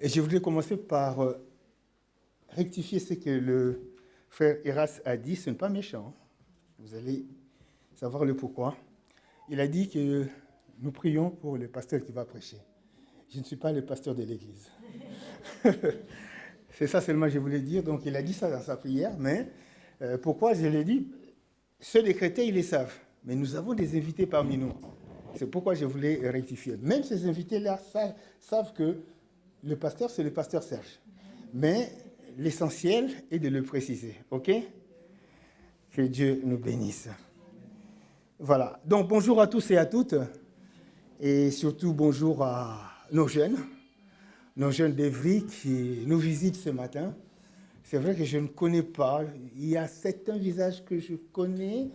Et je voudrais commencer par rectifier ce que le frère Eras a dit. Ce n'est pas méchant. Vous allez savoir le pourquoi. Il a dit que nous prions pour le pasteur qui va prêcher. Je ne suis pas le pasteur de l'église. C'est ça seulement que je voulais dire. Donc il a dit ça dans sa prière. Mais pourquoi je l'ai dit? Ceux des chrétiens, ils le savent. Mais nous avons des invités parmi nous. C'est pourquoi je voulais rectifier. Même ces invités-là savent que le pasteur, c'est le pasteur Serge. Mais l'essentiel est de le préciser. OK? Que Dieu nous bénisse. Voilà. Donc, bonjour à tous et à toutes. Et surtout, bonjour à nos jeunes d'Evry qui nous visitent ce matin. C'est vrai que je ne connais pas. Il y a certains visages que je connais,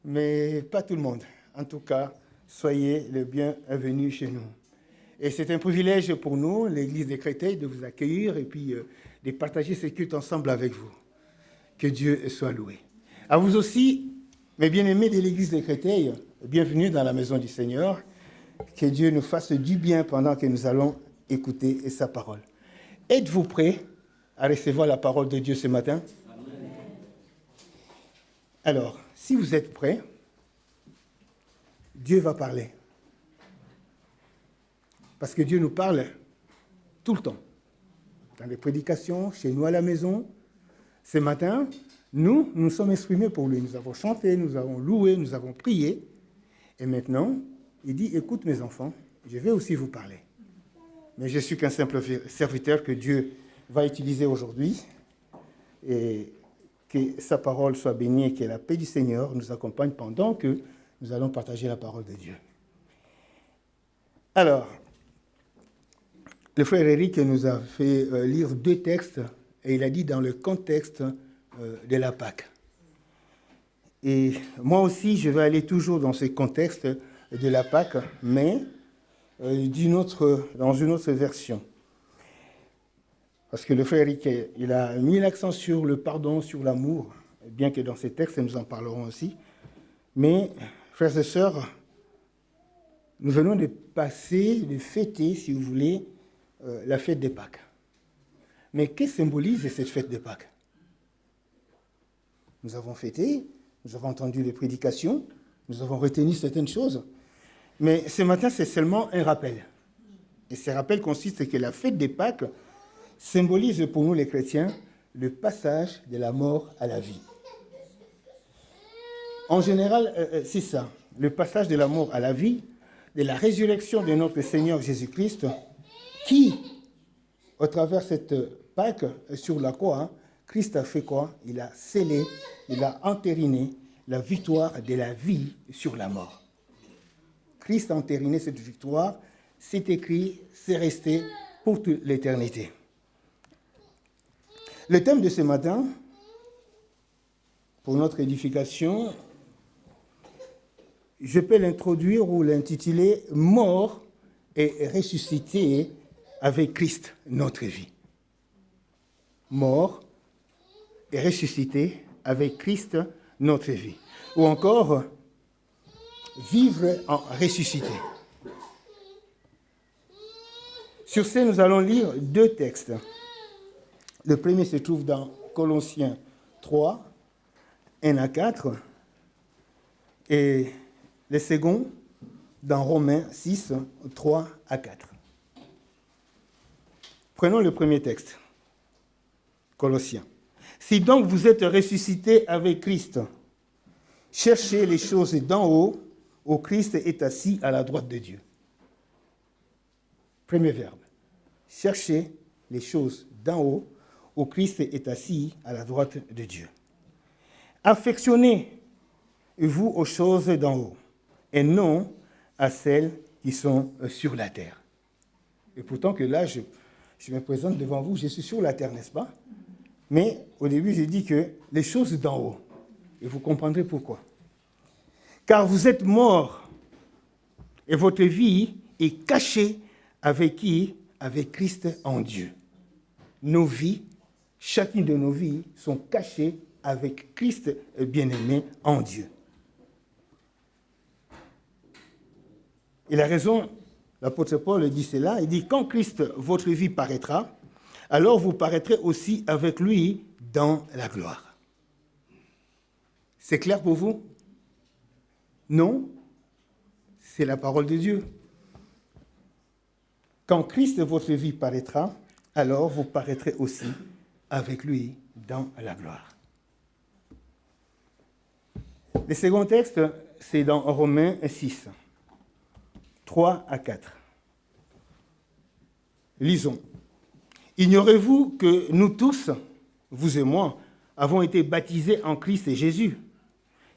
mais pas tout le monde. En tout cas, soyez les bienvenus chez nous. Et c'est un privilège pour nous, l'Église des Créteils, de vous accueillir et puis de partager ce culte ensemble avec vous. Que Dieu soit loué. À vous aussi, mes bien-aimés de l'Église des Créteils, bienvenue dans la maison du Seigneur. Que Dieu nous fasse du bien pendant que nous allons écouter sa parole. Êtes-vous prêts à recevoir la parole de Dieu ce matin? Amen. Alors, si vous êtes prêts, Dieu va parler. Parce que Dieu nous parle tout le temps. Dans les prédications, chez nous à la maison. Ce matin, nous sommes exprimés pour lui. Nous avons chanté, nous avons loué, nous avons prié. Et maintenant, il dit, écoute mes enfants, je vais aussi vous parler. Mais je suis qu'un simple serviteur que Dieu va utiliser aujourd'hui. Et que sa parole soit bénie et que la paix du Seigneur nous accompagne pendant que nous allons partager la parole de Dieu. Alors, le frère Eric nous a fait lire 2 textes et il a dit dans le contexte de la Pâque. Et moi aussi, je vais aller toujours dans ce contexte de la Pâque, mais dans une autre version. Parce que le frère Eric, il a mis l'accent sur le pardon, sur l'amour, bien que dans ces textes, nous en parlerons aussi. Mais, frères et sœurs, nous venons de fêter, si vous voulez, la fête des Pâques. Mais qu'est-ce que symbolise cette fête des Pâques? Nous avons fêté, nous avons entendu les prédications, nous avons retenu certaines choses, mais ce matin, c'est seulement un rappel. Et ce rappel consiste que la fête des Pâques symbolise pour nous les chrétiens le passage de la mort à la vie. En général, c'est ça, le passage de la mort à la vie, de la résurrection de notre Seigneur Jésus-Christ, qui, au travers de cette Pâque sur la croix, Christ a fait quoi? Il a scellé, il a entériné la victoire de la vie sur la mort. Christ a entériné cette victoire, c'est écrit, c'est resté pour toute l'éternité. Le thème de ce matin, pour notre édification, je peux l'introduire ou l'intituler « Mort et ressuscité avec Christ, notre vie ». Mort et ressuscité avec Christ, notre vie. Ou encore, vivre en ressuscité. Sur ce, nous allons lire 2 textes. Le premier se trouve dans Colossiens 3, 1 à 4, et le second dans Romains 6, 3 à 4. Prenons le premier texte, Colossiens. Si donc vous êtes ressuscités avec Christ, cherchez les choses d'en haut, où Christ est assis à la droite de Dieu. Premier verbe. Cherchez les choses d'en haut, où Christ est assis à la droite de Dieu. Affectionnez-vous aux choses d'en haut, et non à celles qui sont sur la terre. Et pourtant que là, je me présente devant vous, je suis sur la terre, n'est-ce pas? Mais au début, j'ai dit que les choses d'en haut, et vous comprendrez pourquoi. Car vous êtes morts, et votre vie est cachée avec qui? Avec Christ en Dieu. Nos vies, chacune de nos vies, sont cachées avec Christ bien-aimé en Dieu. Et la raison l'apôtre Paul dit cela, il dit, quand Christ, votre vie, paraîtra, alors vous paraîtrez aussi avec lui dans la gloire. C'est clair pour vous? Non? C'est la parole de Dieu. Quand Christ, votre vie, paraîtra, alors vous paraîtrez aussi avec lui dans la gloire. Le second texte, c'est dans Romains 6, 3 à 4. Lisons. Ignorez-vous que nous tous, vous et moi, avons été baptisés en Christ et Jésus?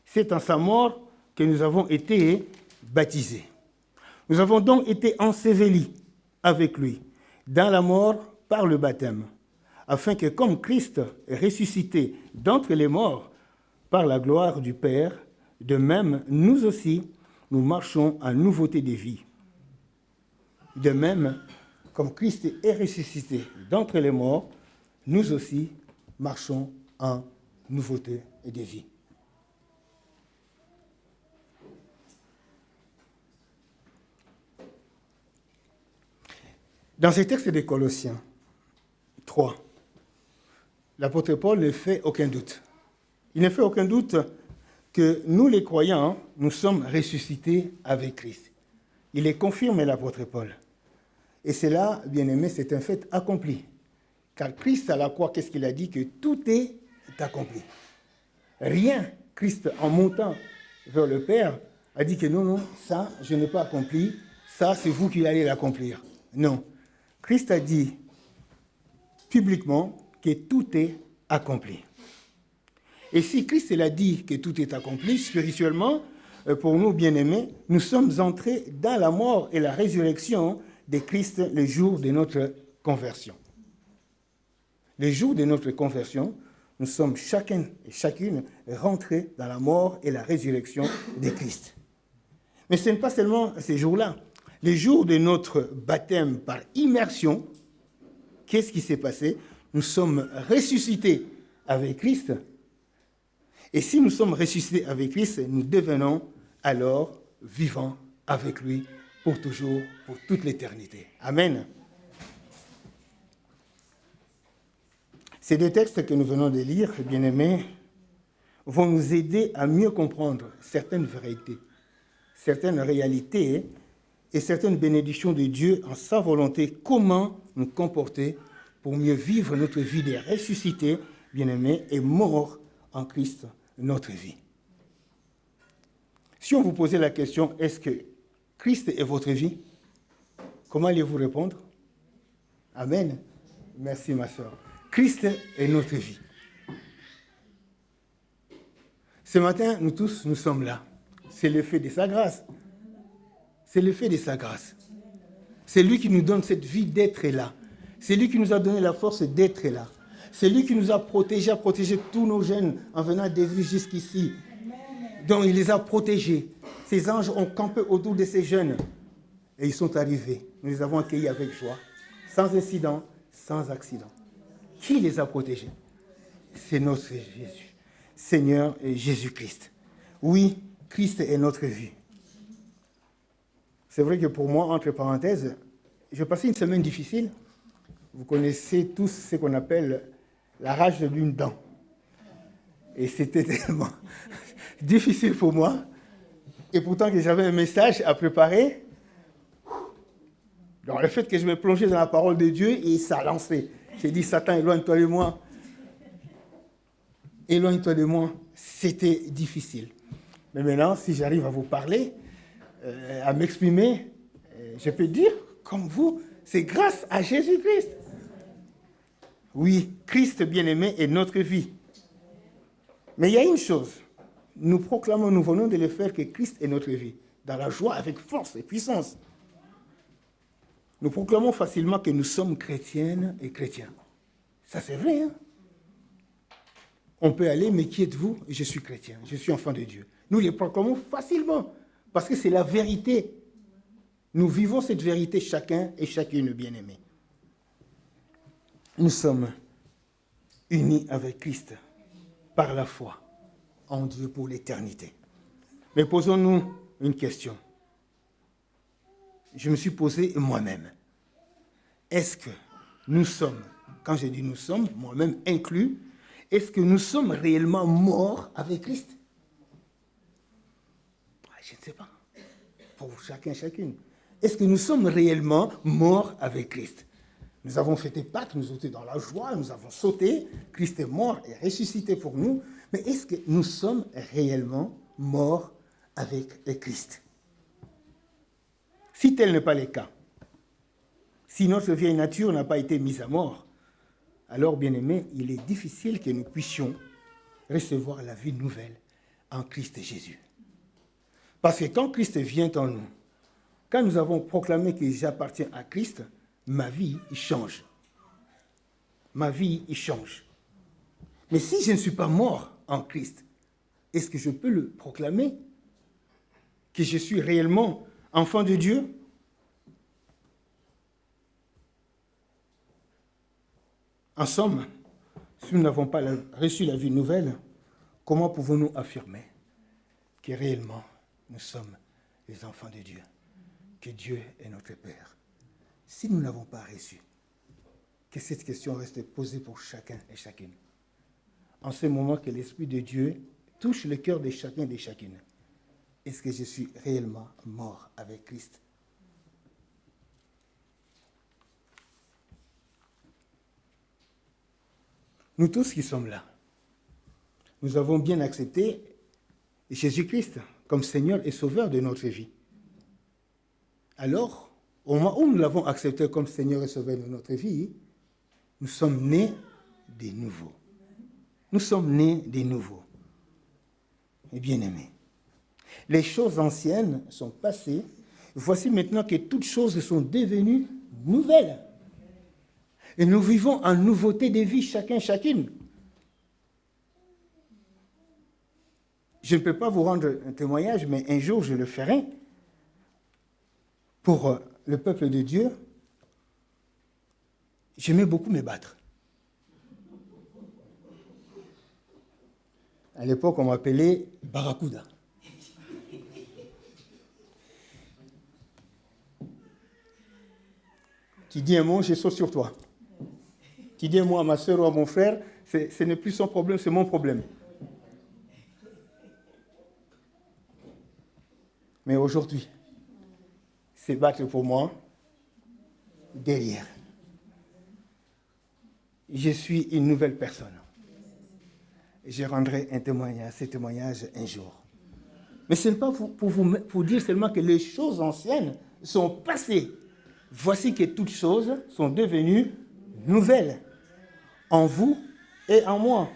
C'est en sa mort que nous avons été baptisés. Nous avons donc été ensevelis avec lui dans la mort par le baptême, afin que comme Christ est ressuscité d'entre les morts par la gloire du Père, de même, nous aussi, nous marchons en nouveauté de vie. De même, comme Christ est ressuscité d'entre les morts, nous aussi marchons en nouveauté de vie. Dans ce texte de Colossiens 3, l'apôtre Paul ne fait aucun doute. Il ne fait aucun doute que nous, les croyants, nous sommes ressuscités avec Christ. Il les confirme, l'apôtre Paul. Et c'est là, bien-aimé, c'est un fait accompli. Car Christ, à la croix, qu'est-ce qu'il a dit? Que tout est accompli. Rien, Christ, en montant vers le Père, a dit que non, ça, je n'ai pas accompli, ça, c'est vous qui allez l'accomplir. Non. Christ a dit publiquement que tout est accompli. Et si Christ l'a dit que tout est accompli, spirituellement, pour nous, bien-aimés, nous sommes entrés dans la mort et la résurrection de Christ le jour de notre conversion. Le jour de notre conversion, nous sommes chacun et chacune rentrés dans la mort et la résurrection de Christ. Mais ce n'est pas seulement ces jours-là. Les jours de notre baptême par immersion, qu'est-ce qui s'est passé? Nous sommes ressuscités avec Christ. Et si nous sommes ressuscités avec Christ, nous devenons alors vivants avec lui pour toujours, pour toute l'éternité. Amen. Ces deux textes que nous venons de lire, bien-aimés, vont nous aider à mieux comprendre certaines vérités, certaines réalités et certaines bénédictions de Dieu en sa volonté, comment nous comporter pour mieux vivre notre vie de ressuscités, bien-aimés, et morts en Christ, notre vie. Si on vous posait la question, est-ce que Christ est votre vie? Comment allez-vous répondre? Amen. Merci, ma soeur. Christ est notre vie. Ce matin, nous tous, nous sommes là. C'est l'effet de sa grâce. C'est l'effet de sa grâce. C'est lui qui nous donne cette vie d'être là. C'est lui qui nous a donné la force d'être là. C'est lui qui nous a protégé tous nos jeunes en venant de vie jusqu'ici. Donc il les a protégés. Ces anges ont campé autour de ces jeunes. Et ils sont arrivés. Nous les avons accueillis avec joie. Sans incident, sans accident. Qui les a protégés? C'est notre Jésus. Seigneur et Jésus-Christ. Oui, Christ est notre vie. C'est vrai que pour moi, entre parenthèses, j'ai passé une semaine difficile. Vous connaissez tous ce qu'on appelle la rage d'une dent. Et c'était tellement difficile pour moi. Et pourtant que j'avais un message à préparer. Donc le fait que je me plongeais dans la parole de Dieu, et ça a lancé. J'ai dit, Satan, éloigne-toi de moi. Éloigne-toi de moi. C'était difficile. Mais maintenant, si j'arrive à vous parler, à m'exprimer, je peux dire, comme vous, c'est grâce à Jésus-Christ. Oui, Christ bien-aimé est notre vie. Mais il y a une chose, nous proclamons, nous venons de le faire, que Christ est notre vie, dans la joie, avec force et puissance. Nous proclamons facilement que nous sommes chrétiennes et chrétiens. Ça c'est vrai, hein? On peut aller, mais qui êtes-vous? Je suis chrétien, je suis enfant de Dieu. Nous les proclamons facilement, parce que c'est la vérité. Nous vivons cette vérité chacun et chacune, bien-aimés. Nous sommes unis avec Christ par la foi en Dieu pour l'éternité. Mais posons-nous une question. je me suis posé moi-même. Est-ce que nous sommes, quand je dis nous sommes, moi-même inclus, est-ce que nous sommes réellement morts avec Christ? Je ne sais pas. Pour chacun, chacune. Est-ce que nous sommes réellement morts avec Christ? Nous avons fêté Pâques, nous étions dans la joie, nous avons sauté, Christ est mort et ressuscité pour nous, mais est-ce que nous sommes réellement morts avec Christ? Si tel n'est pas le cas, si notre vieille nature n'a pas été mise à mort, alors, bien-aimés, il est difficile que nous puissions recevoir la vie nouvelle en Christ Jésus. Parce que quand Christ vient en nous, quand nous avons proclamé que j'appartiens à Christ, ma vie change. Ma vie change. Mais si je ne suis pas mort en Christ, est-ce que je peux le proclamer? Que je suis réellement enfant de Dieu? En somme, si nous n'avons pas reçu la vie nouvelle, comment pouvons-nous affirmer que réellement nous sommes les enfants de Dieu, que Dieu est notre Père? Si nous ne l'avons pas reçu, que cette question reste posée pour chacun et chacune. En ce moment que l'Esprit de Dieu touche le cœur de chacun et de chacune, est-ce que je suis réellement mort avec Christ? Nous tous qui sommes là, nous avons bien accepté Jésus-Christ comme Seigneur et Sauveur de notre vie. Alors, au moment où nous l'avons accepté comme Seigneur et Sauveur de notre vie, nous sommes nés de nouveau. Nous sommes nés de nouveau. Et bien-aimés, les choses anciennes sont passées. Voici maintenant que toutes choses sont devenues nouvelles. Et nous vivons en nouveauté de vie, chacun, chacune. Je ne peux pas vous rendre un témoignage, mais un jour je le ferai. Pour le peuple de Dieu, j'aimais beaucoup me battre. À l'époque, on m'appelait Barracuda. Tu dis un mot, je saute sur toi. Tu dis un mot à ma soeur ou à mon frère, ce n'est plus son problème, c'est mon problème. Mais aujourd'hui, c'est battre pour moi derrière. Je suis une nouvelle personne. Je rendrai un témoignage, ce témoignage un jour. Mais ce n'est pas pour dire seulement que les choses anciennes sont passées. Voici que toutes choses sont devenues nouvelles en vous et en moi.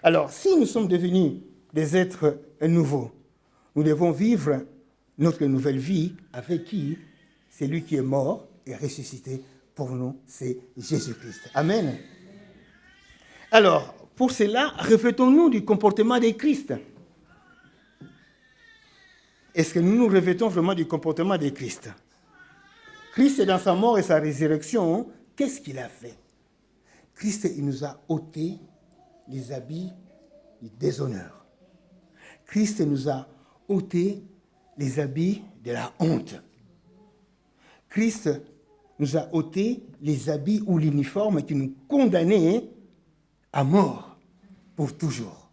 Alors, si nous sommes devenus des êtres nouveaux, nous devons vivre notre nouvelle vie avec qui? C'est lui qui est mort et ressuscité pour nous, c'est Jésus-Christ. Amen. Alors, pour cela, revêtons-nous du comportement de Christ. Est-ce que nous nous revêtons vraiment du comportement de Christ? Christ, dans sa mort et sa résurrection, qu'est-ce qu'il a fait? Christ, il nous a ôté les habits du déshonneur. Christ nous a ôté les habits de la honte. Christ nous a ôté les habits ou l'uniforme qui nous condamnaient à mort pour toujours.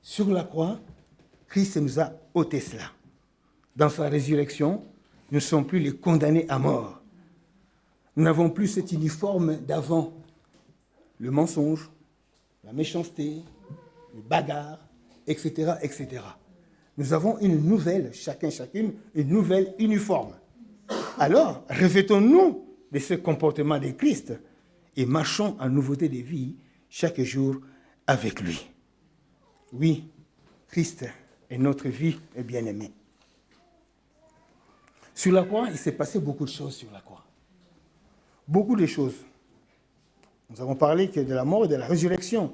Sur la croix, Christ nous a ôté cela. Dans sa résurrection, nous ne sommes plus les condamnés à mort. Nous n'avons plus cet uniforme d'avant. Le mensonge, la méchanceté, les bagarres, etc., etc. Nous avons une nouvelle, chacun, chacune, une nouvelle uniforme. Alors, revêtons-nous de ce comportement de Christ et marchons en nouveauté de vie chaque jour avec lui. Oui, Christ est notre vie bien-aimée. Sur la croix, il s'est passé beaucoup de choses sur la croix. Beaucoup de choses. Nous avons parlé que de la mort et de la résurrection.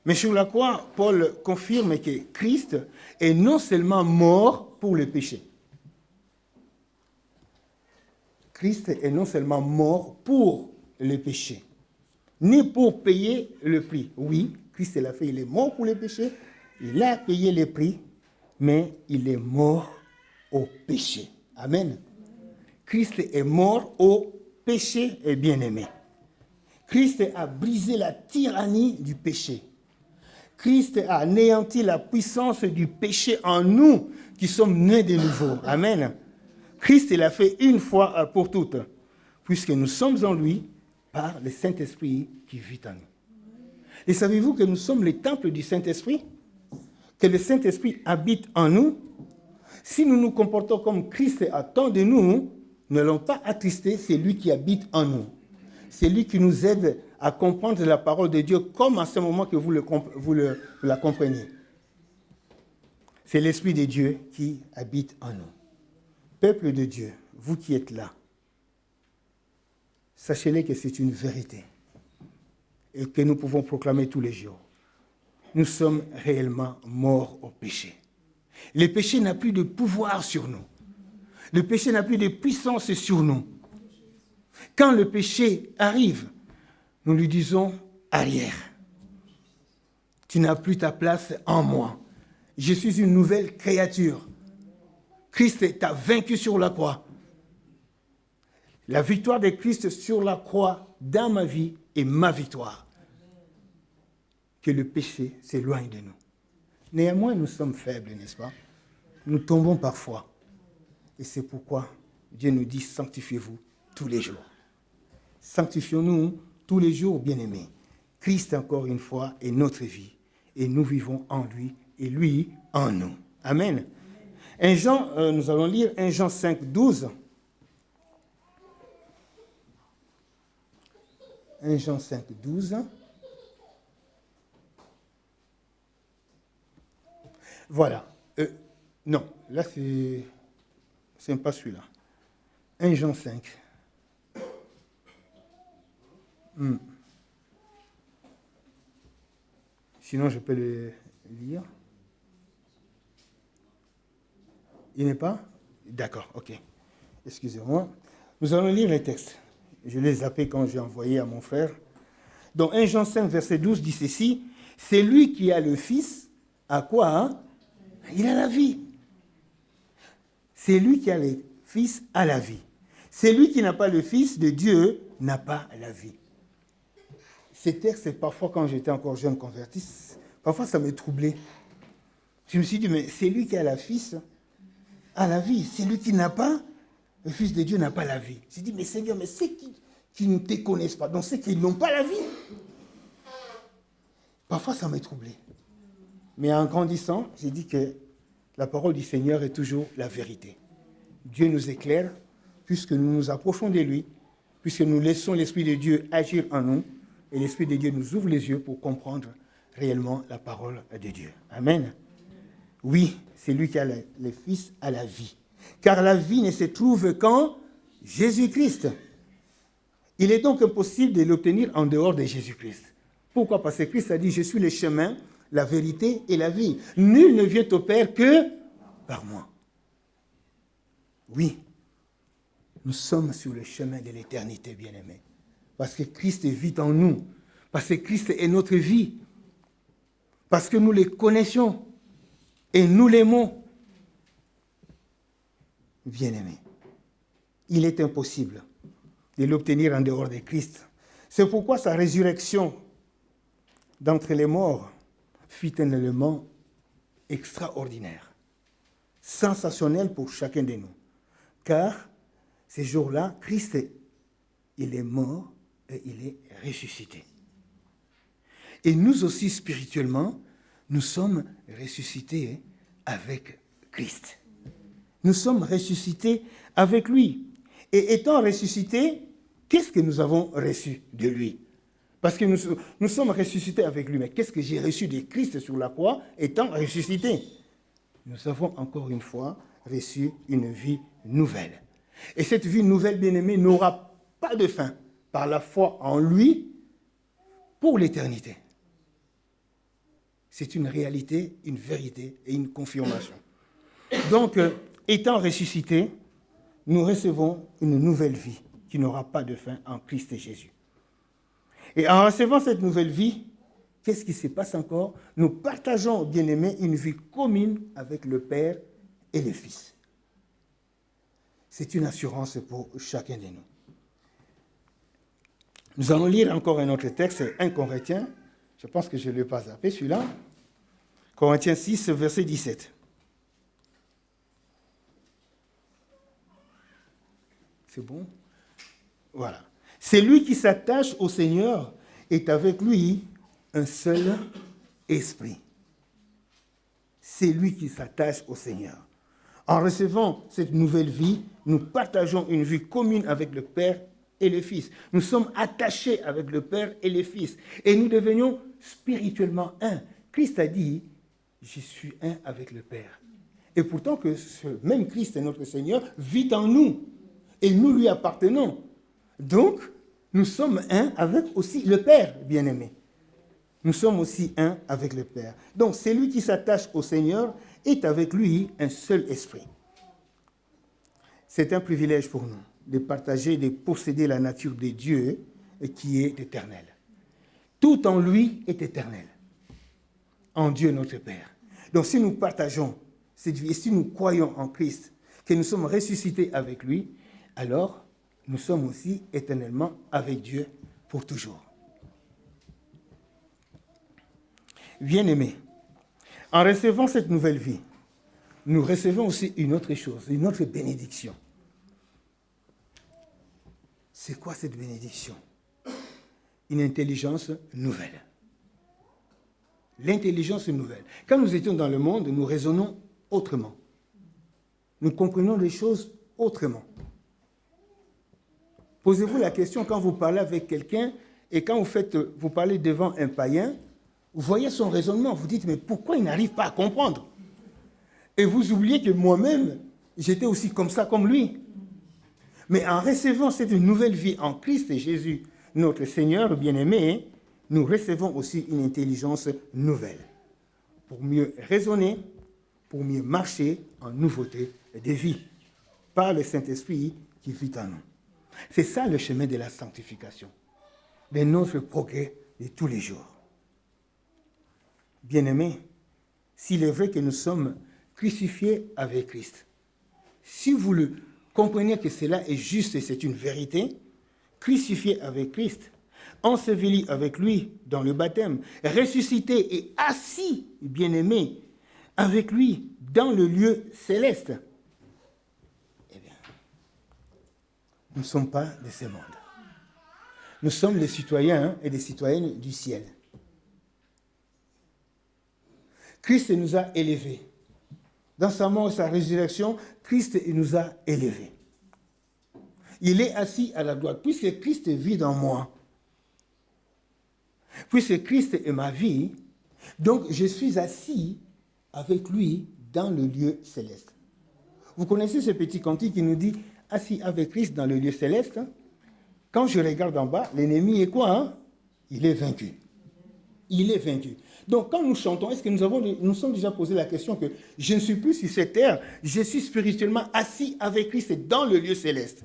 Mais sur la croix, Paul confirme que Christ est non seulement mort pour le péché. Christ est non seulement mort pour le péché, ni pour payer le prix. Oui, Christ l'a fait, il est mort pour le péché, il a payé le prix, mais il est mort au péché. Amen. Christ est mort au péché, et bien-aimé. Christ a brisé la tyrannie du péché. Christ a anéanti la puissance du péché en nous qui sommes nés de nouveau. Amen. Christ l'a fait une fois pour toutes, puisque nous sommes en lui par le Saint-Esprit qui vit en nous. Et savez-vous que nous sommes les temples du Saint-Esprit? Que le Saint-Esprit habite en nous? Si nous nous comportons comme Christ attend de nous, n'allons pas attrister celui qui habite en nous. C'est lui qui nous aide à comprendre la parole de Dieu comme à ce moment que vous la comprenez. C'est l'Esprit de Dieu qui habite en nous. Peuple de Dieu, vous qui êtes là, sachez-le que c'est une vérité et que nous pouvons proclamer tous les jours. Nous sommes réellement morts au péché. Le péché n'a plus de pouvoir sur nous. Le péché n'a plus de puissance sur nous. Quand le péché arrive, nous lui disons arrière. Tu n'as plus ta place en moi. Je suis une nouvelle créature. Christ t'a vaincu sur la croix. La victoire de Christ sur la croix dans ma vie est ma victoire. Que le péché s'éloigne de nous. Néanmoins, nous sommes faibles, n'est-ce pas? Nous tombons parfois. Et c'est pourquoi Dieu nous dit sanctifiez-vous tous les jours. Sanctifions-nous tous les jours, bien-aimés. Christ, encore une fois, est notre vie. Et nous vivons en lui et lui en nous. Amen. Nous allons lire 1 Jean 5, 12. 1 Jean 5, 12. Voilà. Non, là, c'est pas celui-là. 1 Jean 5. Sinon, je peux le lire. Il n'est pas? D'accord, ok. Excusez-moi. Nous allons lire les textes. Je l'ai zappé quand j'ai envoyé à mon frère. Donc 1 Jean 5, verset 12 dit ceci. C'est lui qui a le Fils, à quoi hein? Il a la vie. C'est lui qui a le Fils à la vie. C'est lui qui n'a pas le Fils de Dieu n'a pas la vie. Ces textes, parfois, quand j'étais encore jeune converti, parfois ça me troublait. Je me suis dit, mais c'est lui qui a le Fils à la vie. C'est lui qui n'a pas, le Fils de Dieu n'a pas la vie. J'ai dit, mais Seigneur, mais ceux qui ne te connaissent pas, donc ceux qui n'ont pas la vie. Parfois, ça me troublait. Mais en grandissant, j'ai dit que la parole du Seigneur est toujours la vérité. Dieu nous éclaire, puisque nous nous approchons de lui, puisque nous laissons l'Esprit de Dieu agir en nous, et l'Esprit de Dieu nous ouvre les yeux pour comprendre réellement la parole de Dieu. Amen. Oui, c'est lui qui a le Fils à la vie. Car la vie ne se trouve qu'en Jésus-Christ. Il est donc impossible de l'obtenir en dehors de Jésus-Christ. Pourquoi? Parce que Christ a dit, je suis le chemin, la vérité et la vie. Nul ne vient au Père que par moi. Oui, nous sommes sur le chemin de l'éternité, bien-aimés. Parce que Christ vit en nous. Parce que Christ est notre vie. Parce que nous le connaissons. Et nous l'aimons. Bien-aimés, il est impossible de l'obtenir en dehors de Christ. C'est pourquoi sa résurrection d'entre les morts fut un élément extraordinaire, sensationnel pour chacun de nous. Car ces jours-là, Christ, il est mort et il est ressuscité. Et nous aussi, spirituellement, nous sommes ressuscités avec Christ. Nous sommes ressuscités avec lui. Et étant ressuscités, qu'est-ce que nous avons reçu de lui? Parce que nous sommes ressuscités avec lui. Mais qu'est-ce que j'ai reçu de Christ sur la croix étant ressuscité? Nous avons encore une fois reçu une vie nouvelle. Et cette vie nouvelle, bien-aimée, n'aura pas de fin par la foi en lui pour l'éternité. C'est une réalité, une vérité et une confirmation. Donc, étant ressuscités, nous recevons une nouvelle vie qui n'aura pas de fin en Christ Jésus. Et en recevant cette nouvelle vie, qu'est-ce qui se passe encore? Nous partageons, bien-aimés, une vie commune avec le Père et le Fils. C'est une assurance pour chacun de nous. Nous allons lire encore un autre texte, 1 Corinthiens. Je pense que je ne l'ai pas zappé, celui-là. Corinthiens 6, verset 17. C'est bon? Voilà. C'est lui qui s'attache au Seigneur est avec lui un seul esprit. C'est lui qui s'attache au Seigneur. En recevant cette nouvelle vie, nous partageons une vie commune avec le Père et le Fils. Nous sommes attachés avec le Père et le Fils. Et nous devenions spirituellement un. Christ a dit, je suis un avec le Père. Et pourtant que ce même Christ, notre Seigneur, vit en nous. Et nous lui appartenons. Donc, nous sommes un avec aussi le Père, bien-aimé. Nous sommes aussi un avec le Père. Donc, celui qui s'attache au Seigneur est avec lui un seul esprit. C'est un privilège pour nous de partager, de posséder la nature de Dieu qui est éternelle. Tout en lui est éternel. En Dieu notre Père. Donc, si nous partageons cette vie, et si nous croyons en Christ, que nous sommes ressuscités avec lui, alors nous sommes aussi éternellement avec Dieu pour toujours. Bien-aimés, en recevant cette nouvelle vie, nous recevons aussi une autre chose, une autre bénédiction. C'est quoi cette bénédiction? Une intelligence nouvelle. L'intelligence nouvelle. Quand nous étions dans le monde, nous raisonnons autrement. Nous comprenons les choses autrement. Posez-vous la question quand vous parlez avec quelqu'un et quand vous parlez devant un païen, vous voyez son raisonnement, vous dites, mais pourquoi il n'arrive pas à comprendre? Et vous oubliez que moi-même, j'étais aussi comme ça, comme lui. Mais en recevant cette nouvelle vie en Christ et Jésus, notre Seigneur bien-aimé, nous recevons aussi une intelligence nouvelle pour mieux raisonner, pour mieux marcher en nouveauté de vie par le Saint-Esprit qui vit en nous. C'est ça le chemin de la sanctification, de notre progrès de tous les jours. Bien-aimés, s'il est vrai que nous sommes crucifiés avec Christ, si vous le comprenez que cela est juste et c'est une vérité, crucifiés avec Christ, ensevelis avec lui dans le baptême, ressuscités et assis, bien-aimés, avec lui dans le lieu céleste, eh bien, nous ne sommes pas de ce monde. Nous sommes des citoyens et des citoyennes du ciel. Christ nous a élevés. Dans sa mort et sa résurrection, Christ nous a élevés. Il est assis à la droite. Puisque Christ vit dans moi, puisque Christ est ma vie, donc je suis assis avec lui dans le lieu céleste. Vous connaissez ce petit cantique qui nous dit « Assis avec Christ dans le lieu céleste ». Quand je regarde en bas, l'ennemi est quoi? Il est vaincu. Il est vaincu. Donc, quand nous chantons, est-ce que nous sommes déjà posé la question que je ne suis plus sur cette terre, je suis spirituellement assis avec Christ dans le lieu céleste.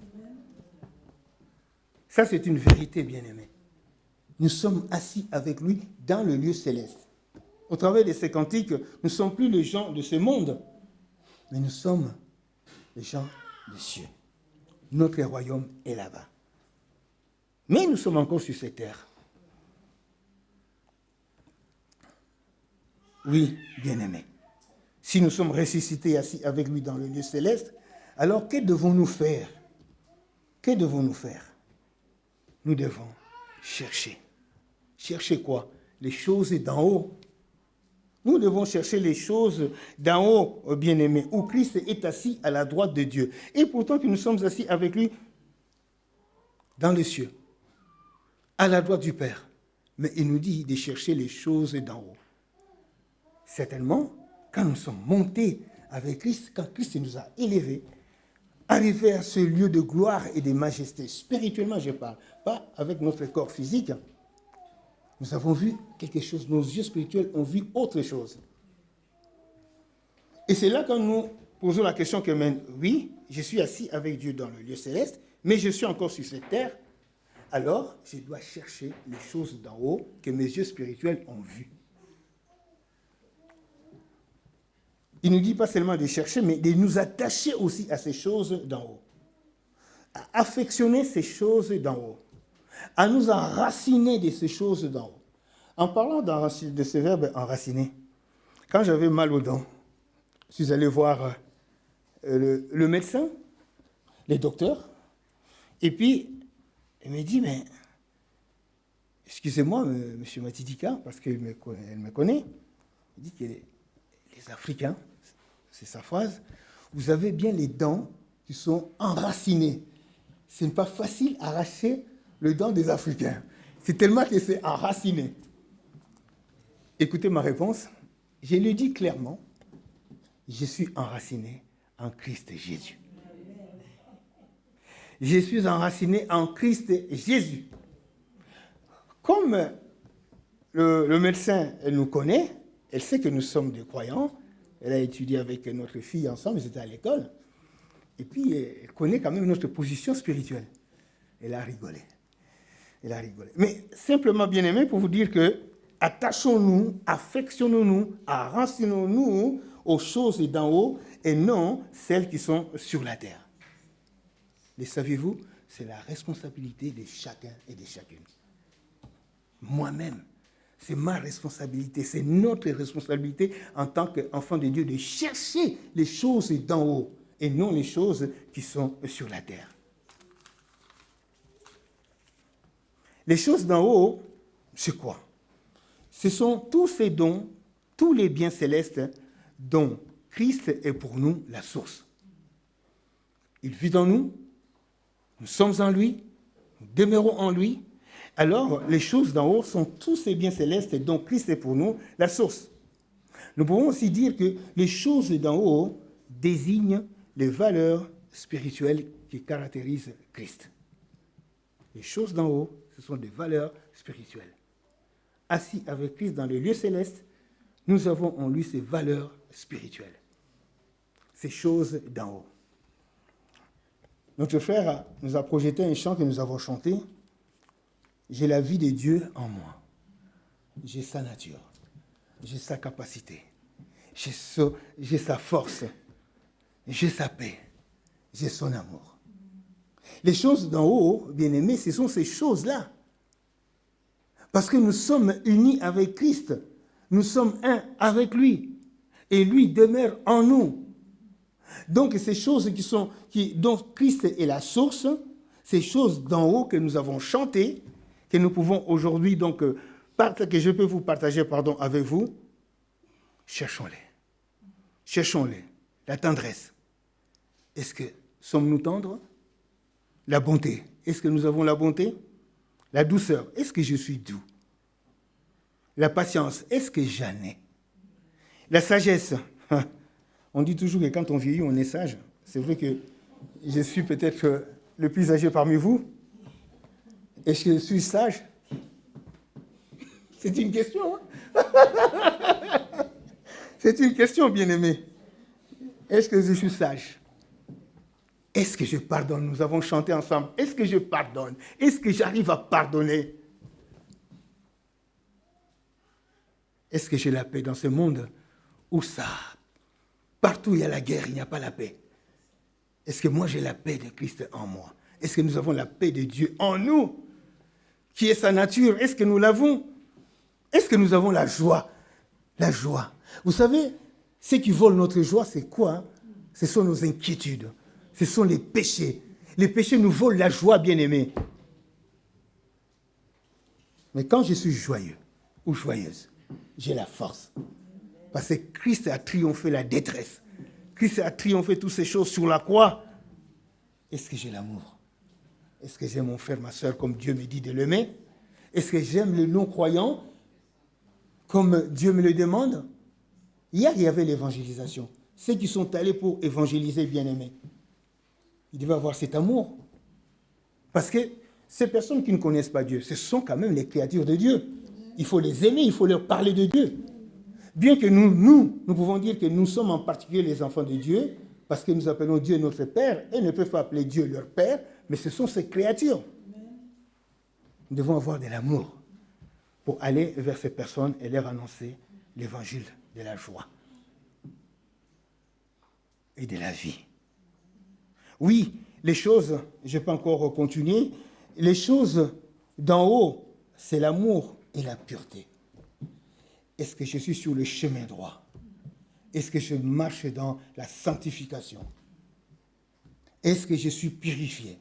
Ça, c'est une vérité, bien-aimée. Nous sommes assis avec lui dans le lieu céleste. Au travers de ces cantiques, nous ne sommes plus les gens de ce monde, mais nous sommes les gens des cieux. Notre royaume est là-bas. Mais nous sommes encore sur cette terre. Oui, bien-aimés. Si nous sommes ressuscités assis avec lui dans le lieu céleste, alors que devons-nous faire? Que devons-nous faire? Nous devons chercher. Chercher quoi? Les choses d'en haut. Nous devons chercher les choses d'en haut, bien-aimés, où Christ est assis à la droite de Dieu. Et pourtant que nous sommes assis avec lui dans les cieux, à la droite du Père. Mais il nous dit de chercher les choses d'en haut. Certainement, quand nous sommes montés avec Christ, quand Christ nous a élevés, arrivés à ce lieu de gloire et de majesté, spirituellement je parle, pas avec notre corps physique, nous avons vu quelque chose, nos yeux spirituels ont vu autre chose. Et c'est là quand nous posons la question que, oui, je suis assis avec Dieu dans le lieu céleste, mais je suis encore sur cette terre, alors je dois chercher les choses d'en haut que mes yeux spirituels ont vues. Il ne nous dit pas seulement de chercher, mais de nous attacher aussi à ces choses d'en haut. à affectionner ces choses d'en haut, à nous enraciner de ces choses d'en haut. En parlant de ce verbe enraciner, quand j'avais mal aux dents, je suis allé voir le médecin, les docteurs, et puis il me dit, mais excusez-moi, monsieur Matidika, parce qu'elle me connaît, il dit que les Africains, c'est sa phrase, vous avez bien les dents qui sont enracinées. Ce n'est pas facile d'arracher les dents des Africains. C'est tellement que c'est enraciné. Écoutez ma réponse. Je lui dis clairement, je suis enraciné en Christ Jésus. Je suis enraciné en Christ Jésus. Comme le médecin, elle nous connaît, elle sait que nous sommes des croyants, elle a étudié avec notre fille ensemble, ils étaient à l'école, et puis elle connaît quand même notre position spirituelle. Elle a rigolé. Elle a rigolé. Mais simplement, bien aimé, pour vous dire que attachons-nous, affectionnons-nous, enracinons-nous aux choses d'en haut et non celles qui sont sur la terre. Les saviez-vous? C'est la responsabilité de chacun et de chacune. Moi-même, c'est ma responsabilité, c'est notre responsabilité en tant qu'enfant de Dieu de chercher les choses d'en haut et non les choses qui sont sur la terre. Les choses d'en haut, c'est quoi? Ce sont tous ces dons, tous les biens célestes dont Christ est pour nous la source. Il vit en nous, nous sommes en lui, nous demeurons en lui. Alors, les choses d'en haut sont tous ces biens célestes dont Christ est pour nous la source. Nous pouvons aussi dire que les choses d'en haut désignent les valeurs spirituelles qui caractérisent Christ. Les choses d'en haut, ce sont des valeurs spirituelles. Assis avec Christ dans les lieux célestes, nous avons en lui ces valeurs spirituelles. Ces choses d'en haut. Notre frère nous a projeté un chant que nous avons chanté. J'ai la vie de Dieu en moi. J'ai sa nature. J'ai sa capacité. J'ai sa force. J'ai sa paix. J'ai son amour. Les choses d'en haut, bien-aimés, ce sont ces choses-là. Parce que nous sommes unis avec Christ. Nous sommes un avec lui. Et lui demeure en nous. Donc, ces choses dont Christ est la source, ces choses d'en haut que nous avons chantées, que nous pouvons aujourd'hui, donc, que je peux vous partager, avec vous, cherchons-les. Cherchons-les. La tendresse. Est-ce que sommes-nous tendres? La bonté. Est-ce que nous avons la bonté? La douceur. Est-ce que je suis doux? La patience. Est-ce que j'en ai? La sagesse. On dit toujours que quand on vieillit, on est sage. C'est vrai que je suis peut-être le plus âgé parmi vous. Est-ce que je suis sage? C'est une question. Hein? C'est une question, bien-aimé. Est-ce que je suis sage? Est-ce que je pardonne? Nous avons chanté ensemble. Est-ce que je pardonne? Est-ce que j'arrive à pardonner? Est-ce que j'ai la paix dans ce monde où ça? Partout où il y a la guerre, il n'y a pas la paix. Est-ce que moi j'ai la paix de Christ en moi? Est-ce que nous avons la paix de Dieu en nous? Qui est sa nature? Est-ce que nous l'avons? Est-ce que nous avons la joie? La joie. Vous savez, ce qui vole notre joie, c'est quoi? Ce sont nos inquiétudes. Ce sont les péchés. Les péchés nous volent la joie, bien-aimés. Mais quand je suis joyeux ou joyeuse, j'ai la force. Parce que Christ a triomphé la détresse. Christ a triomphé toutes ces choses sur la croix. Est-ce que j'ai l'amour? Est-ce que j'aime mon frère, ma soeur, comme Dieu me dit de l'aimer? Est-ce que j'aime les non-croyants, comme Dieu me le demande? Hier, il y avait l'évangélisation. Ceux qui sont allés pour évangéliser, bien-aimés, ils devaient avoir cet amour. Parce que ces personnes qui ne connaissent pas Dieu, ce sont quand même les créatures de Dieu. Il faut les aimer, il faut leur parler de Dieu. Bien que nous pouvons dire que nous sommes en particulier les enfants de Dieu, parce que nous appelons Dieu notre Père, et ne peuvent pas appeler Dieu leur Père, mais ce sont ces créatures. Nous devons avoir de l'amour pour aller vers ces personnes et leur annoncer l'évangile de la joie et de la vie. Oui, Les choses, je peux encore continuer, les choses d'en haut, c'est l'amour et la pureté. Est-ce que je suis sur le chemin droit? Est-ce que je marche dans la sanctification? Est-ce que je suis purifié?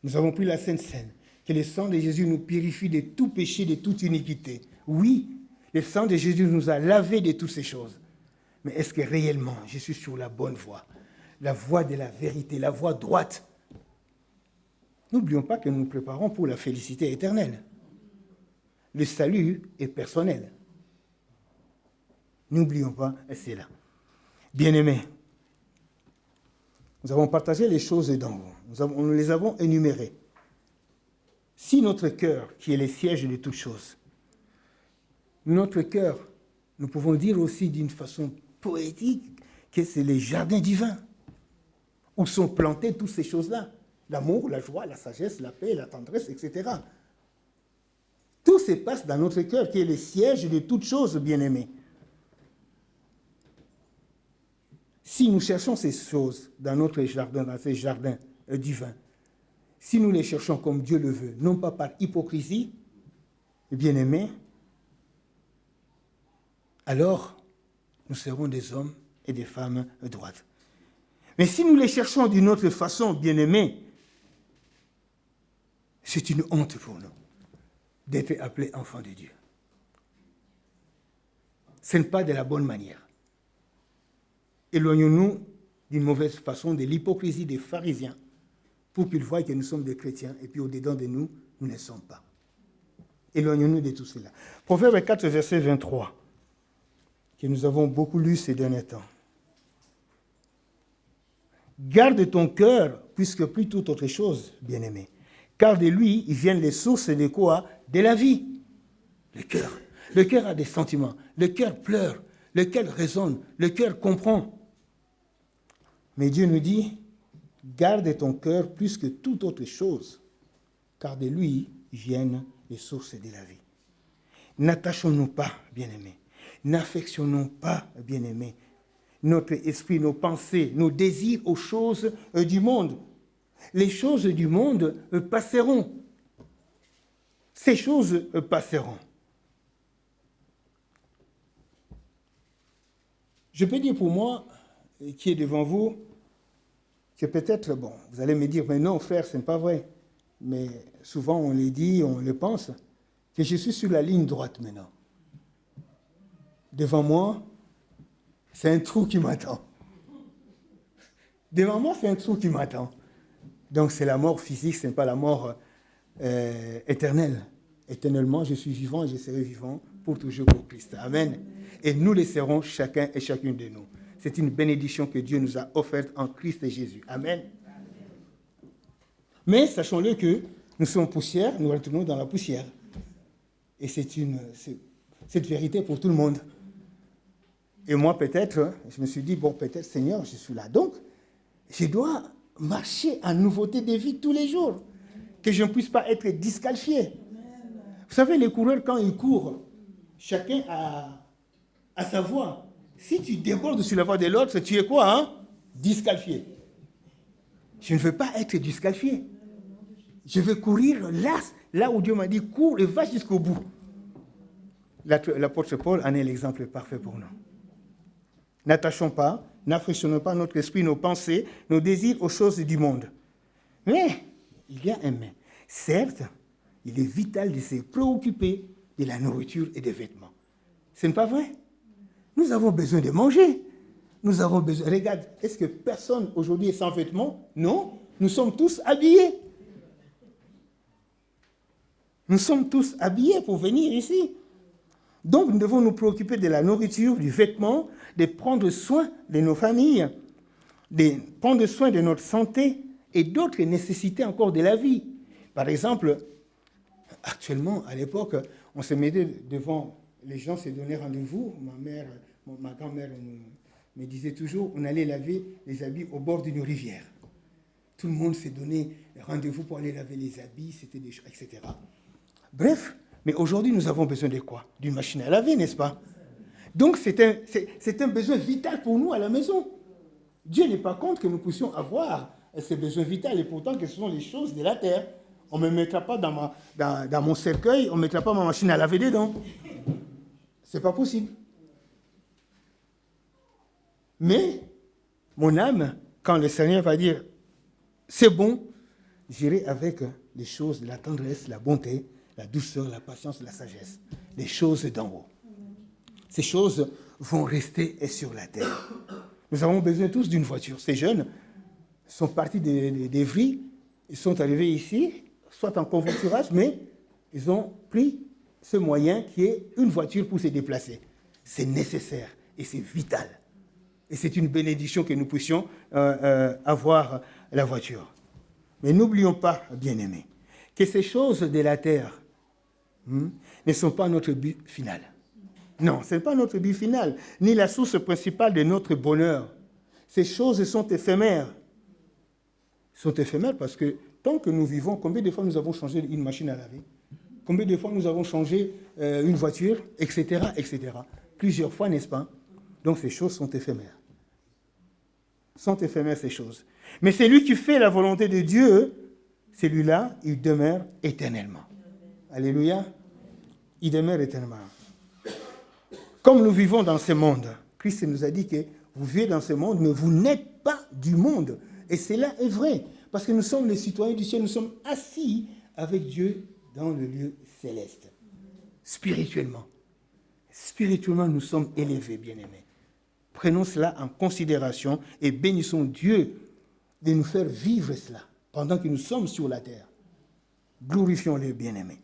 Nous avons pris la Sainte Seine, que le sang de Jésus nous purifie de tout péché, de toute iniquité. Oui, le sang de Jésus nous a lavés de toutes ces choses. Mais est-ce que réellement je suis sur la bonne voie? La voie de la vérité, la voie droite. N'oublions pas que nous nous préparons pour la félicité éternelle. Le salut est personnel. N'oublions pas, c'est là. Bien-aimés, nous avons partagé les choses d'en haut. Nous les avons énumérées. Si notre cœur, qui est le siège de toutes choses, notre cœur, nous pouvons dire aussi d'une façon poétique que c'est les jardins divins où sont plantées toutes ces choses-là. L'amour, la joie, la sagesse, la paix, la tendresse, etc. Tout se passe dans notre cœur, qui est le siège de toutes choses, bien-aimés. Si nous cherchons ces choses dans notre jardin, dans ces jardins divins, si nous les cherchons comme Dieu le veut, non pas par hypocrisie, bien-aimés, alors nous serons des hommes et des femmes droites. Mais si nous les cherchons d'une autre façon, bien-aimés, c'est une honte pour nous d'être appelés enfants de Dieu. Ce n'est pas de la bonne manière. Éloignons-nous d'une mauvaise façon de l'hypocrisie des pharisiens pour qu'ils voient que nous sommes des chrétiens et puis au-dedans de nous, nous ne sommes pas. Éloignons-nous de tout cela. Proverbe 4, verset 23, que nous avons beaucoup lu ces derniers temps. Garde ton cœur, puisque plus toute autre chose, bien-aimé, car de lui, ils viennent les sources de quoi? De la vie. Le cœur. Le cœur a des sentiments. Le cœur pleure. Le cœur raisonne. Le cœur comprend. Mais Dieu nous dit, garde ton cœur plus que toute autre chose, car de lui viennent les sources de la vie. N'attachons-nous pas, bien-aimés. N'affectionnons pas, bien-aimés, notre esprit, nos pensées, nos désirs aux choses du monde. Les choses du monde passeront. Ces choses passeront. Je peux dire pour moi, qui est devant vous, que peut-être, bon, vous allez me dire, mais non, frère, ce n'est pas vrai. Mais souvent, on le dit, on le pense, que je suis sur la ligne droite maintenant. Devant moi, c'est un trou qui m'attend. Devant moi, c'est un trou qui m'attend. Donc, c'est la mort physique, ce n'est pas la mort éternelle. Éternellement, je suis vivant et je serai vivant pour toujours pour Christ. Amen. Et nous le serons chacun et chacune de nous. C'est une bénédiction que Dieu nous a offerte en Christ Jésus. Amen. Mais sachons-le que nous sommes poussière, nous retournons dans la poussière. Et c'est cette vérité pour tout le monde. Et moi, peut-être, je me suis dit, bon, peut-être, Seigneur, je suis là. Donc, je dois marcher en nouveauté de vie tous les jours. Que je ne puisse pas être disqualifié. Vous savez, les coureurs, quand ils courent, chacun a sa voie. Si tu débordes sur la voie de l'autre, tu es quoi, hein? Disqualifié. Je ne veux pas être disqualifié. Je veux courir là où Dieu m'a dit, cours et va jusqu'au bout. L'apôtre Paul en est l'exemple parfait pour nous. N'attachons pas, n'affectionnons pas notre esprit, nos pensées, nos désirs aux choses du monde. Mais, il y a un mais. Certes, il est vital de se préoccuper de la nourriture et des vêtements. Ce n'est pas vrai? Nous avons besoin de manger. Nous avons besoin... Regarde, est-ce que personne aujourd'hui est sans vêtements? Non, nous sommes tous habillés. Nous sommes tous habillés pour venir ici. Donc, nous devons nous préoccuper de la nourriture, du vêtement, de prendre soin de nos familles, de prendre soin de notre santé et d'autres nécessités encore de la vie. Par exemple, actuellement, à l'époque, on se mettait devant, les gens se donnaient rendez-vous. Ma grand-mère me disait toujours, on allait laver les habits au bord d'une rivière. Tout le monde s'est donné rendez-vous pour aller laver les habits, c'était des choses, etc. Bref, mais aujourd'hui, nous avons besoin de quoi? D'une machine à laver, n'est-ce pas? Donc, c'est un besoin vital pour nous à la maison. Dieu n'est pas contre que nous puissions avoir ses besoins vitaux. Et pourtant, que ce sont les choses de la terre. On ne me mettra pas dans mon cercueil, on ne mettra pas ma machine à laver dedans. Ce n'est pas possible. Mais mon âme, quand le Seigneur va dire, c'est bon, j'irai avec les choses de la tendresse, la bonté, la douceur, la patience, la sagesse. Les choses d'en haut. Ces choses vont rester sur la terre. Nous avons besoin tous d'une voiture. Ces jeunes sont partis d'Evry, ils sont arrivés ici, soit en covoiturage, mais ils ont pris ce moyen qui est une voiture pour se déplacer. C'est nécessaire et c'est vital. Et c'est une bénédiction que nous puissions avoir la voiture. Mais n'oublions pas, bien-aimés, que ces choses de la terre ne sont pas notre but final. Non, ce n'est pas notre but final, ni la source principale de notre bonheur. Ces choses sont éphémères. Sont éphémères parce que tant que nous vivons, combien de fois nous avons changé une machine à laver? Combien de fois nous avons changé une voiture, etc., etc. Plusieurs fois, n'est-ce pas? Donc ces choses sont éphémères. Sont éphémères ces choses. Mais celui qui fait la volonté de Dieu, celui-là, il demeure éternellement. Alléluia. Il demeure éternellement. Comme nous vivons dans ce monde, Christ nous a dit que vous vivez dans ce monde, mais vous n'êtes pas du monde. Et cela est vrai, parce que nous sommes les citoyens du ciel, nous sommes assis avec Dieu dans le lieu céleste, spirituellement. Spirituellement, nous sommes élevés, bien-aimés. Prenons cela en considération et bénissons Dieu de nous faire vivre cela pendant que nous sommes sur la terre. Glorifions-le, bien-aimés.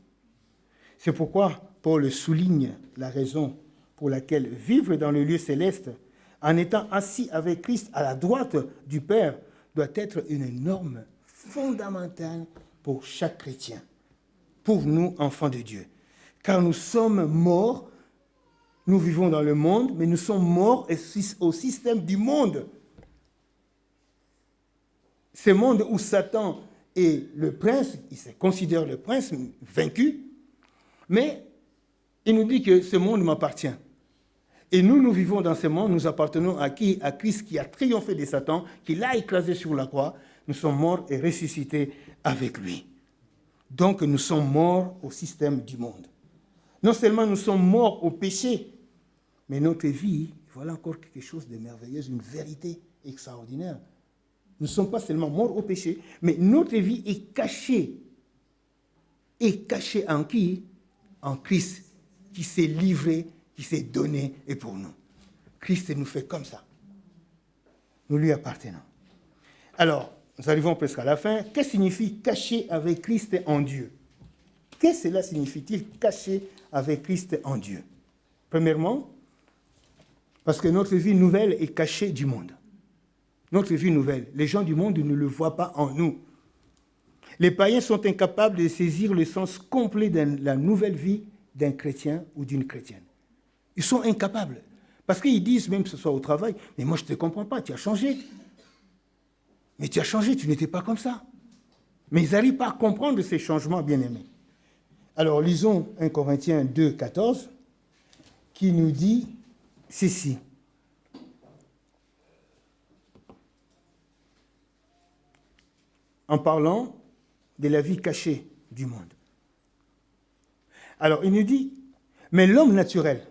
C'est pourquoi Paul souligne la raison pour laquelle vivre dans le lieu céleste, en étant assis avec Christ à la droite du Père, doit être une norme fondamentale pour chaque chrétien, pour nous, enfants de Dieu. Car nous sommes morts, nous vivons dans le monde, mais nous sommes morts au système du monde. Ce monde où Satan est le prince, il se considère le prince vaincu, mais il nous dit que ce monde m'appartient. Et nous vivons dans ce monde, nous appartenons à qui? À Christ qui a triomphé de Satan, qui l'a écrasé sur la croix. Nous sommes morts et ressuscités avec lui. Donc nous sommes morts au système du monde. Non seulement nous sommes morts au péché, mais notre vie, voilà encore quelque chose de merveilleux, une vérité extraordinaire. Nous ne sommes pas seulement morts au péché, mais notre vie est cachée. Et cachée en qui? En Christ, qui s'est livré, qui s'est donné et pour nous. Christ nous fait comme ça. Nous lui appartenons. Alors, nous arrivons presque à la fin. Que signifie cacher avec Christ en Dieu? Qu'est-ce que cela signifie-t-il, cacher avec Christ en Dieu? Premièrement, parce que notre vie nouvelle est cachée du monde. Notre vie nouvelle. Les gens du monde ne le voient pas en nous. Les païens sont incapables de saisir le sens complet de la nouvelle vie d'un chrétien ou d'une chrétienne. Ils sont incapables. Parce qu'ils disent, même que ce soit au travail, mais moi je ne te comprends pas, tu as changé. Mais tu as changé, tu n'étais pas comme ça. Mais ils n'arrivent pas à comprendre ces changements, bien-aimés. Alors lisons 1 Corinthiens 2, 14, qui nous dit ceci. En parlant de la vie cachée du monde. Alors il nous dit, mais l'homme naturel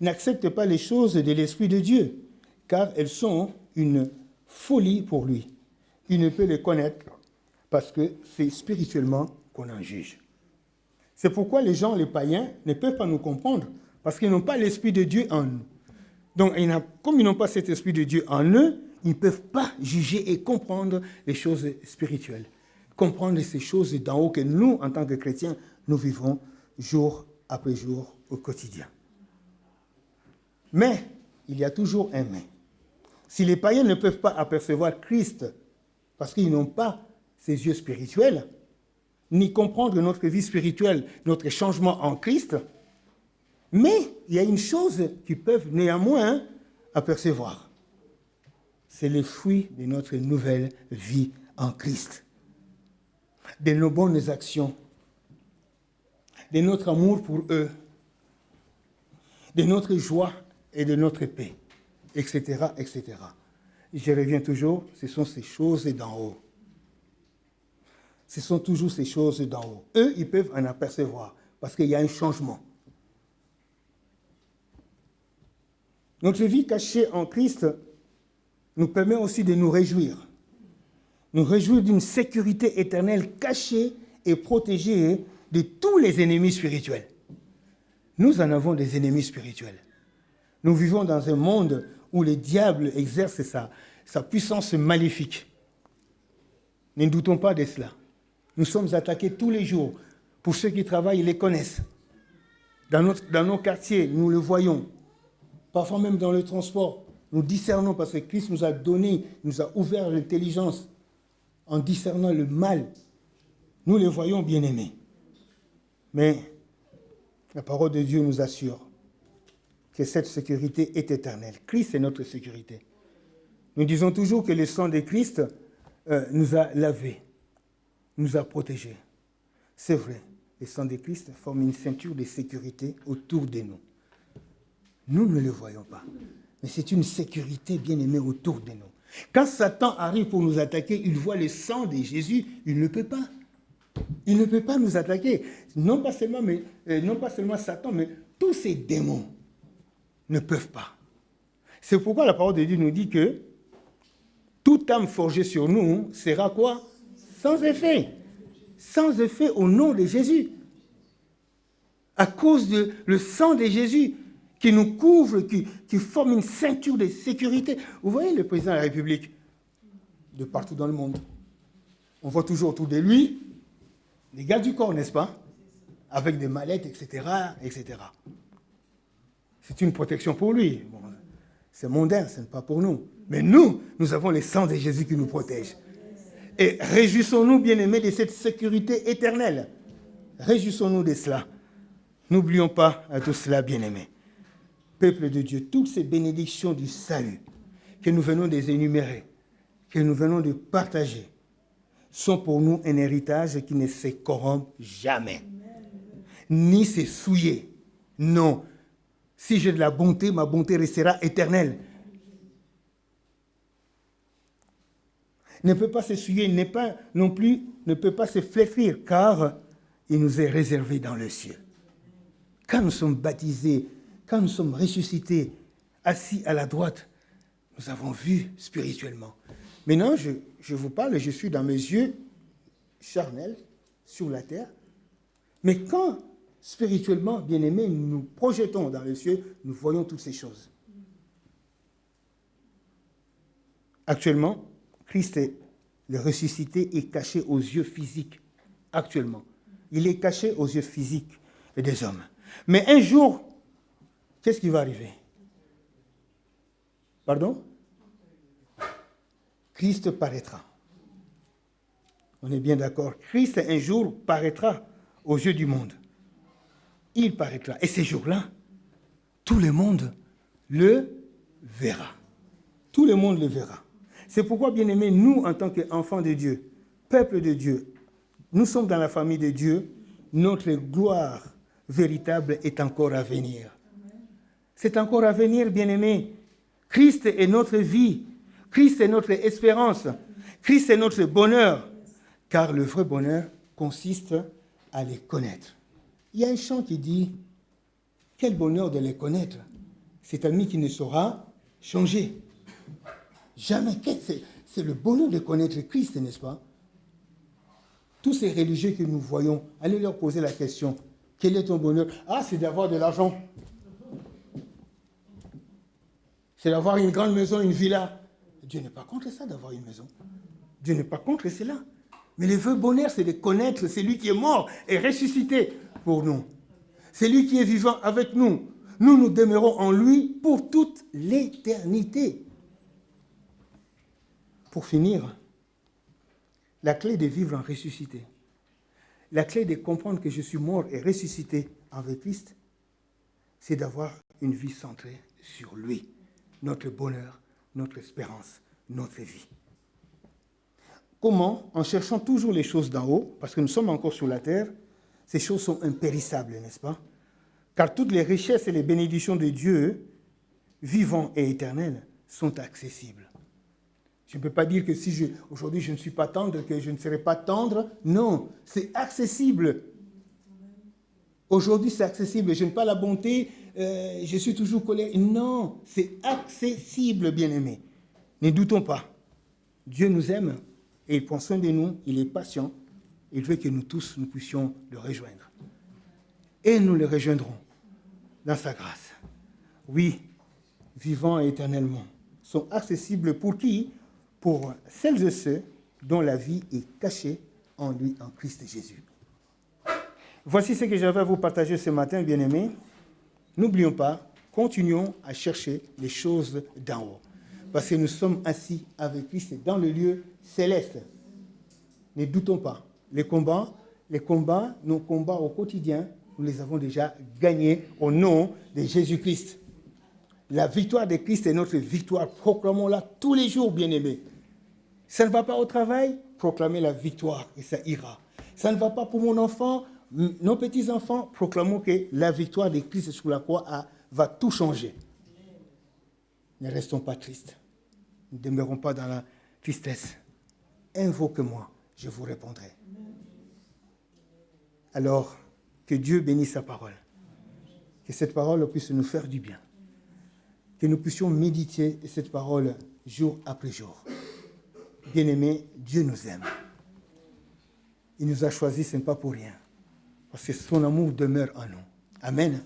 n'accepte pas les choses de l'Esprit de Dieu, car elles sont une folie pour lui. Il ne peut les connaître parce que c'est spirituellement qu'on en juge. C'est pourquoi les gens, les païens, ne peuvent pas nous comprendre, parce qu'ils n'ont pas l'Esprit de Dieu en eux. Donc, comme ils n'ont pas cet Esprit de Dieu en eux, ils ne peuvent pas juger et comprendre les choses spirituelles, comprendre ces choses d'en haut que nous, en tant que chrétiens, nous vivons jour après jour au quotidien. Mais, il y a toujours un mais. Si les païens ne peuvent pas apercevoir Christ, parce qu'ils n'ont pas ses yeux spirituels, ni comprendre notre vie spirituelle, notre changement en Christ, mais il y a une chose qu'ils peuvent néanmoins apercevoir. C'est les fruits de notre nouvelle vie en Christ, de nos bonnes actions, de notre amour pour eux, de notre joie et de notre paix, etc., etc. Je reviens toujours, ce sont ces choses d'en haut. Ce sont toujours ces choses d'en haut. Eux, ils peuvent en apercevoir parce qu'il y a un changement. Notre vie cachée en Christ nous permet aussi de nous réjouir. Nous réjouir d'une sécurité éternelle cachée et protégée de tous les ennemis spirituels. Nous en avons des ennemis spirituels. Nous vivons dans un monde où le diable exerce sa puissance maléfique. Ne doutons pas de cela. Nous sommes attaqués tous les jours. Pour ceux qui travaillent, ils les connaissent. Dans nos quartiers, nous le voyons. Parfois même dans le transport, nous discernons parce que Christ nous a donné, nous a ouvert l'intelligence en discernant le mal. Nous les voyons, bien-aimés. Mais la parole de Dieu nous assure que cette sécurité est éternelle. Christ est notre sécurité. Nous disons toujours que le sang de Christ nous a lavés, nous a protégés. C'est vrai, le sang de Christ forme une ceinture de sécurité autour de nous. Nous ne le voyons pas, mais c'est une sécurité bien-aimée autour de nous. Quand Satan arrive pour nous attaquer, il voit le sang de Jésus, il ne peut pas. Il ne peut pas nous attaquer. Non pas seulement Satan, mais tous ces démons ne peuvent pas. C'est pourquoi la parole de Dieu nous dit que toute âme forgée sur nous sera quoi? Sans effet. Sans effet au nom de Jésus. À cause de le sang de Jésus qui nous couvre, qui forme une ceinture de sécurité. Vous voyez le président de la République, de partout dans le monde. On voit toujours autour de lui les gars du corps, n'est-ce pas? Avec des mallettes, etc., etc. C'est une protection pour lui. Bon, c'est mondain, ce n'est pas pour nous. Mais nous avons le sang de Jésus qui nous protège. Et réjouissons-nous, bien-aimés, de cette sécurité éternelle. Réjouissons-nous de cela. N'oublions pas à tout cela, bien-aimés. Peuple de Dieu, toutes ces bénédictions du salut que nous venons de les énumérer, que nous venons de partager, sont pour nous un héritage qui ne se corrompt jamais, ni se souiller. Non. Si j'ai de la bonté, ma bonté restera éternelle. Ne peut pas se souiller, ne peut pas se flétrir, car il nous est réservé dans le ciel. Quand nous sommes baptisés, quand nous sommes ressuscités, assis à la droite, nous avons vu spirituellement. Maintenant, je vous parle, je suis dans mes yeux charnels sur la terre. Mais quand, spirituellement, bien-aimés, nous nous projetons dans les cieux, nous voyons toutes ces choses. Actuellement, Christ, le ressuscité, est caché aux yeux physiques. Actuellement. Il est caché aux yeux physiques des hommes. Mais un jour, qu'est-ce qui va arriver? Pardon? Christ paraîtra. On est bien d'accord. Christ, un jour, paraîtra aux yeux du monde. Il paraîtra. Et ces jours-là, tout le monde le verra. Tout le monde le verra. C'est pourquoi, bien-aimés, nous, en tant qu'enfants de Dieu, peuple de Dieu, nous sommes dans la famille de Dieu, notre gloire véritable est encore à venir. C'est encore à venir, bien-aimés. Christ est notre vie. Christ est notre espérance. Christ est notre bonheur. Car le vrai bonheur consiste à les connaître. Il y a un chant qui dit « Quel bonheur de les connaître, cet ami qui ne saura changer. » Jamais. C'est le bonheur de connaître Christ, n'est-ce pas? Tous ces religieux que nous voyons, allez leur poser la question. Quel est ton bonheur? Ah, c'est d'avoir de l'argent. C'est d'avoir une grande maison, une villa. Dieu n'est pas contre ça, d'avoir une maison. Dieu n'est pas contre cela. Mais le vrai bonheur, c'est de connaître celui qui est mort et ressuscité pour nous. C'est lui qui est vivant avec nous. Nous demeurons en lui pour toute l'éternité. Pour finir, la clé de vivre en ressuscité, la clé de comprendre que je suis mort et ressuscité avec Christ, c'est d'avoir une vie centrée sur lui, notre bonheur, notre espérance, notre vie. Comment? En cherchant toujours les choses d'en haut, parce que nous sommes encore sur la terre, ces choses sont impérissables, n'est-ce pas? Car toutes les richesses et les bénédictions de Dieu, vivants et éternels, sont accessibles. Je ne peux pas dire que si aujourd'hui je ne suis pas tendre, que je ne serai pas tendre. Non, c'est accessible. Aujourd'hui, c'est accessible. Je n'ai pas la bonté, je suis toujours colérique. Non, c'est accessible, bien-aimés. Ne doutons pas. Dieu nous aime et il prend soin de nous, il est patient. Il veut que nous tous, nous puissions le rejoindre. Et nous le rejoindrons dans sa grâce. Oui, vivant éternellement. Sont accessibles pour qui? Pour celles et ceux dont la vie est cachée en lui, en Christ Jésus. Voici ce que j'avais à vous partager ce matin, bien-aimés. N'oublions pas, continuons à chercher les choses d'en haut. Parce que nous sommes assis avec Christ dans le lieu céleste. Ne doutons pas. Nos combats au quotidien, nous les avons déjà gagnés au nom de Jésus-Christ. La victoire de Christ est notre victoire. Proclamons-la tous les jours, bien-aimés. Ça ne va pas au travail, proclamez la victoire et ça ira. Ça ne va pas pour mon enfant, nos petits-enfants, proclamons que la victoire de Christ sur la croix va tout changer. Ne restons pas tristes. Ne demeurons pas dans la tristesse. Invoque-moi, je vous répondrai. Alors, que Dieu bénisse sa parole. Que cette parole puisse nous faire du bien. Que nous puissions méditer cette parole jour après jour. Bien-aimés, Dieu nous aime. Il nous a choisis, ce n'est pas pour rien. Parce que son amour demeure en nous. Amen.